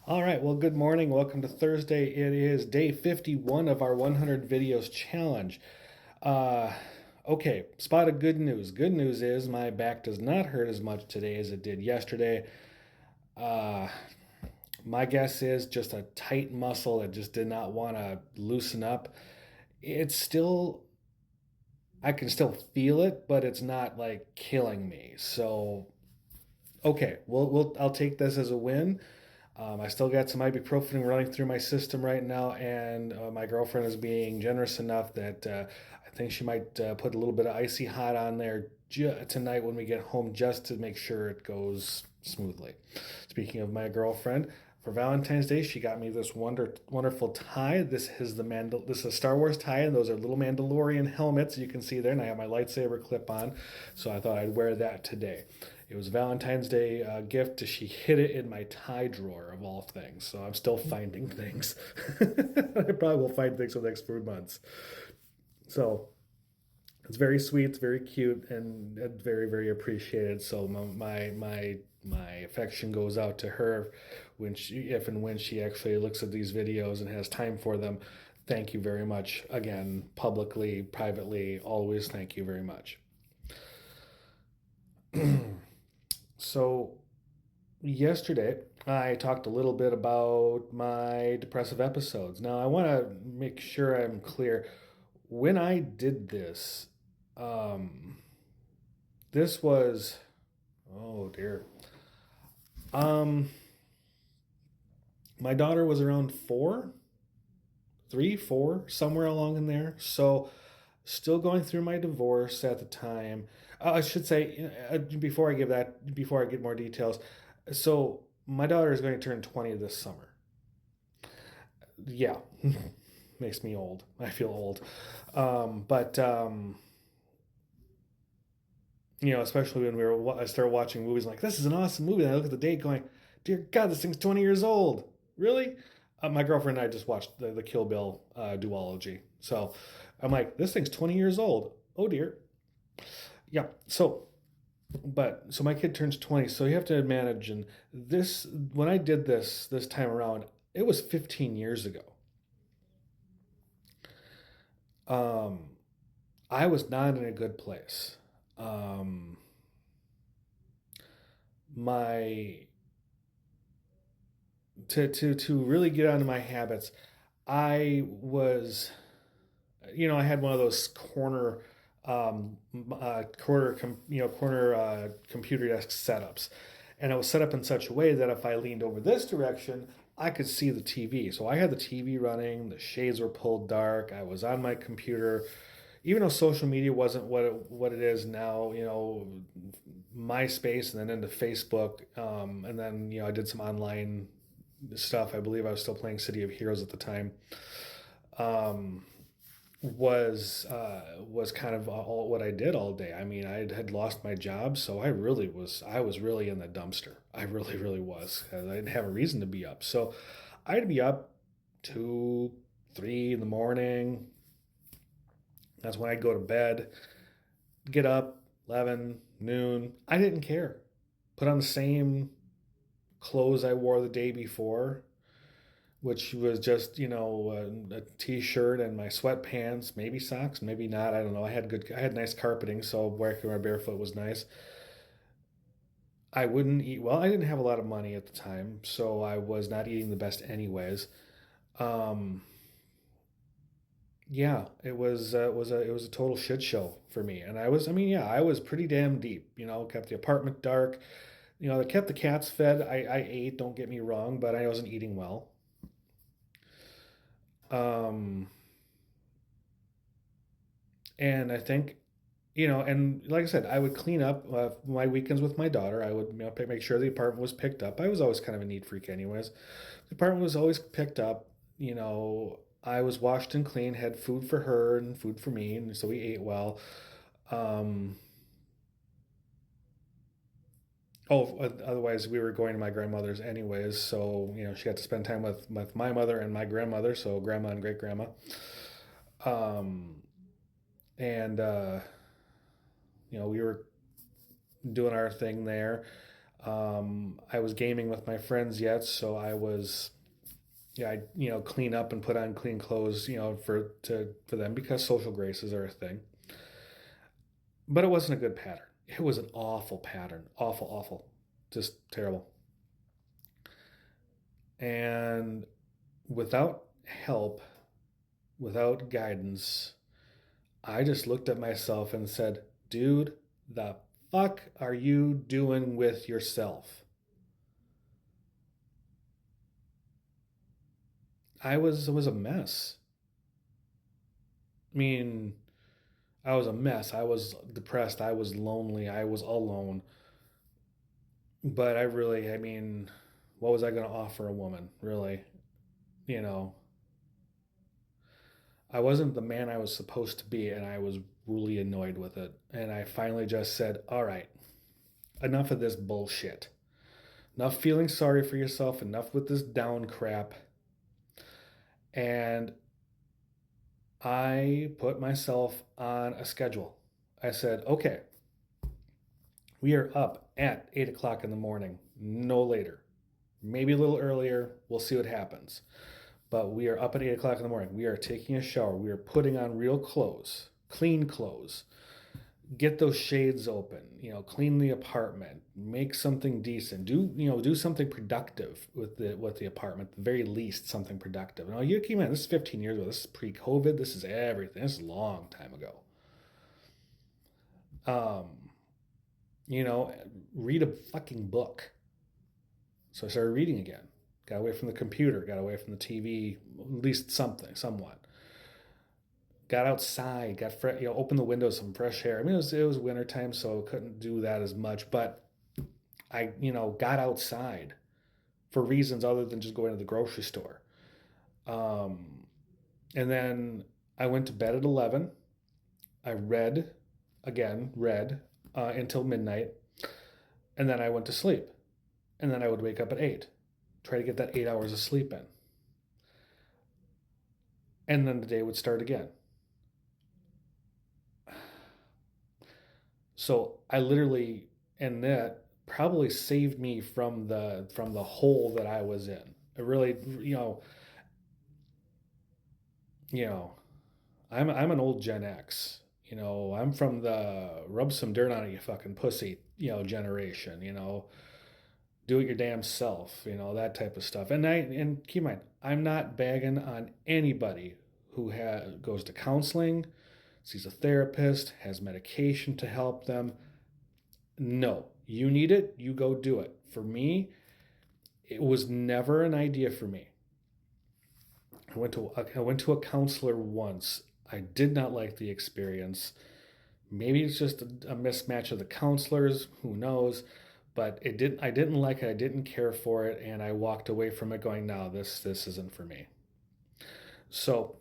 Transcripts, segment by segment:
All right, well, good morning. Welcome to Thursday. It is day 51 of our 100 videos challenge. Uh, okay, spot of good news. Good news is my back does not hurt as much today as it did yesterday. Uh, my guess is just a tight muscle that just did not want to loosen up. It's still, I can still feel it, but it's not like killing me. So, okay, I'll take this as a win. I still got some ibuprofen running through my system right now, and my girlfriend is being generous enough that I think she might put a little bit of icy hot on there tonight when we get home just to make sure it goes smoothly. Speaking of my girlfriend, for Valentine's Day, she got me this wonderful tie. This is a Star Wars tie, and those are little Mandalorian helmets you can see there. And I have my lightsaber clip on, so I thought I'd wear that today. It was a Valentine's Day gift. She hid it in my tie drawer of all things, so I'm still finding things. I probably will find things for the next 4 months. So it's very sweet, it's very cute, and very very appreciated. So my affection goes out to her if and when she actually looks at these videos and has time for them. Thank you very much again, publicly, privately, always. Thank you very much. So yesterday I talked a little bit about my depressive episodes. Now I want to make sure I'm clear. When I did this, um, this was, oh dear. Um, my daughter was around 4, somewhere along in there. So, still going through my divorce at the time. I should say before I get more details. So, my daughter is going to turn 20 this summer. Yeah, makes me old. I feel old. But especially when I started watching movies, I'm like, this is an awesome movie. And I look at the date going, dear God, this thing's 20 years old. Really? My girlfriend and I just watched the Kill Bill duology. So I'm like, this thing's 20 years old. Oh dear. Yeah. So my kid turns 20. So you have to manage. And when I did this time around, it was 15 years ago. Um, I was not in a good place. Um, my to really get out of my habits, I was, I had one of those corner computer desk setups, and it was set up in such a way that if I leaned over this direction, I could see the TV. So I had the TV running, the shades were pulled dark, I was on my computer. Even though social media wasn't what it is now, MySpace and then into Facebook, and then I did some online stuff. I believe I was still playing City of Heroes at the time. Um, was kind of all what I did all day. I mean, I had lost my job, so I was really in the dumpster. I really really was. I didn't have a reason to be up, so I'd be up 2, 3 in the morning. That's when I'd go to bed. Get up 11 noon. I didn't care. Put on the same clothes I wore the day before, which was just a t-shirt and my sweatpants, maybe socks, maybe not. I don't know. I had nice carpeting, so walking around barefoot was nice. I wouldn't eat well. I didn't have a lot of money at the time, so I was not eating the best anyways. Um, yeah, it was a total shit show for me, and I was pretty damn deep. Kept the apartment dark. I kept the cats fed. I ate. Don't get me wrong, but I wasn't eating well. Um, and I think, and like I said, I would clean up my weekends with my daughter. I would, make sure the apartment was picked up. I was always kind of a neat freak, anyways. The apartment was always picked up. I was washed and clean, had food for her and food for me, and so we ate well. Um, Otherwise we were going to my grandmother's anyways, so she got to spend time with my mother and my grandmother, so grandma and great grandma. Um, and we were doing our thing there. I was gaming with my friends yet, so I was, yeah, I clean up and put on clean clothes, for them because social graces are a thing. But it wasn't a good pattern. It was an awful pattern, awful, awful, just terrible. And without help, without guidance, I just looked at myself and said, dude, the fuck are you doing with yourself? I was a mess. I mean, I was a mess. I was depressed. I was lonely. I was alone. But I mean, what was I going to offer a woman, really? You know, I wasn't the man I was supposed to be, and I was really annoyed with it. And I finally just said, all right, enough of this bullshit. Enough feeling sorry for yourself, enough with this down crap. And I put myself on a schedule. I said, okay, we are up at 8 o'clock in the morning, no later. Maybe a little earlier. We'll see what happens. But we are up at 8 o'clock in the morning. We are taking a shower. We are putting on real clothes, clean clothes. Get those shades open, clean the apartment, make something decent, do something productive with the apartment, at the very least something productive. Now you keep in mind, this is 15 years ago, this is pre-COVID, this is everything, this is a long time ago. um you know Read a fucking book. So I started reading again, got away from the computer, got away from the TV, at least something somewhat. Got outside, opened the windows, some fresh air. I mean, it was winter time, so couldn't do that as much. But I, got outside for reasons other than just going to the grocery store. Um, and then I went to bed at 11. I read until midnight, and then I went to sleep. And then I would wake up at 8, try to get that 8 hours of sleep in, and then the day would start again. So I literally, and that probably saved me from the hole that I was in. It really, you know, I'm an old Gen X. I'm from the rub some dirt on it, you fucking pussy, generation. Do it your damn self, that type of stuff. And keep in mind, I'm not bagging on anybody who goes to counseling, sees a therapist, has medication to help them. No, you need it, you go do it. For me, it was never an idea for me. I went to a counselor once. I did not like the experience. Maybe it's just a mismatch of the counselors, who knows? But I didn't like it, I didn't care for it, and I walked away from it going, no, this isn't for me. So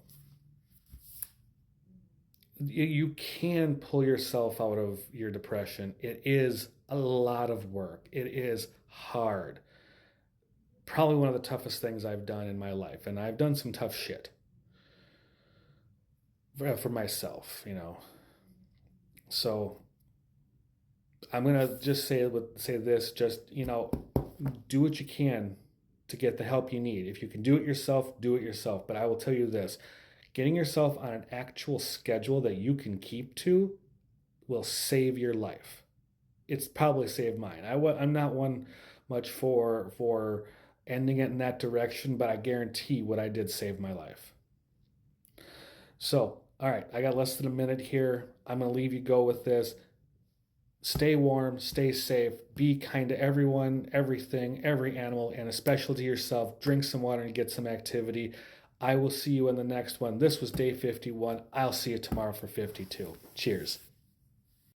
you can pull yourself out of your depression. It is a lot of work. It is hard. Probably one of the toughest things I've done in my life, and I've done some tough shit for myself. So I'm gonna just say this: just do what you can to get the help you need. If you can do it yourself, do it yourself. But I will tell you this: getting yourself on an actual schedule that you can keep to will save your life. It's probably saved mine. I'm not one much for ending it in that direction, but I guarantee what I did saved my life. So, all right, I got less than a minute here. I'm going to leave you go with this. Stay warm, stay safe, be kind to everyone, everything, every animal, and especially to yourself. Drink some water and get some activity. I will see you in the next one. This was day 51. I'll see you tomorrow for 52. Cheers.